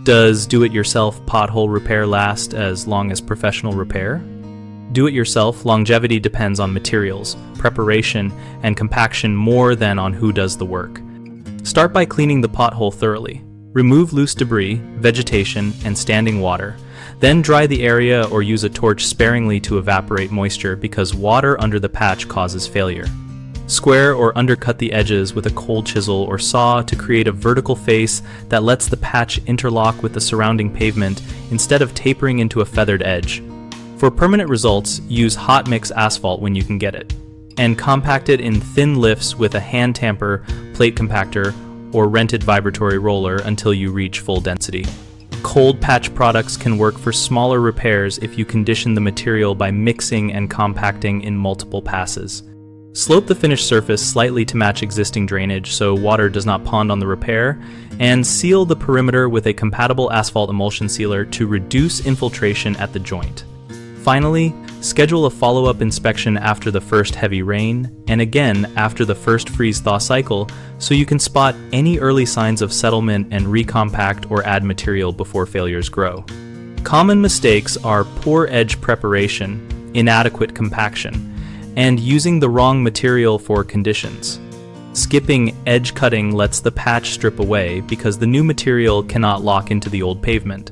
Does do-it-yourself pothole repair last as long as professional repair? Do-it-yourself longevity depends on materials, preparation, and compaction more than on who does the work. Start by cleaning the pothole thoroughly. Remove loose debris, vegetation, and standing water. Then dry the area or use a torch sparingly to evaporate moisture because water under the patch causes failure. Square or undercut the edges with a cold chisel or saw to create a vertical face that lets the patch interlock with the surrounding pavement instead of tapering into a feathered edge. For permanent results, use hot mix asphalt when you can get it, and compact it in thin lifts with a hand tamper, plate compactor, or rented vibratory roller until you reach full density. Cold patch products can work for smaller repairs if you condition the material by mixing and compacting in multiple passes. Slope the finished surface slightly to match existing drainage so water does not pond on the repair, and seal the perimeter with a compatible asphalt emulsion sealer to reduce infiltration at the joint. Finally, schedule a follow-up inspection after the first heavy rain, and again after the first freeze-thaw cycle so you can spot any early signs of settlement and recompact or add material before failures grow. Common mistakes are poor edge preparation, inadequate compaction, and using the wrong material for conditions. Skipping edge cutting lets the patch strip away because the new material cannot lock into the old pavement.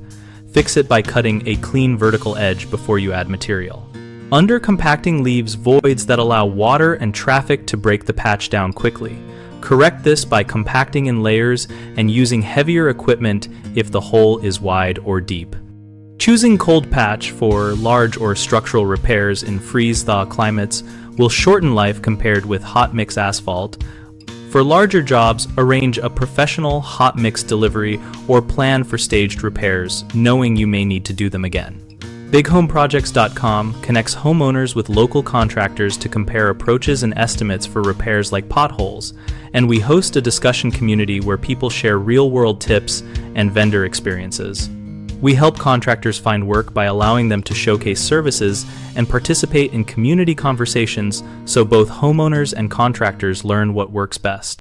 Fix it by cutting a clean vertical edge before you add material. Under compacting leaves voids that allow water and traffic to break the patch down quickly. Correct this by compacting in layers and using heavier equipment if the hole is wide or deep. Choosing cold patch for large or structural repairs in freeze-thaw climates will shorten life compared with hot mix asphalt. For larger jobs, arrange a professional hot mix delivery or plan for staged repairs, knowing you may need to do them again. BigHomeProjects.com connects homeowners with local contractors to compare approaches and estimates for repairs like potholes, and we host a discussion community where people share real-world tips and vendor experiences. We help contractors find work by allowing them to showcase services and participate in community conversations so both homeowners and contractors learn what works best.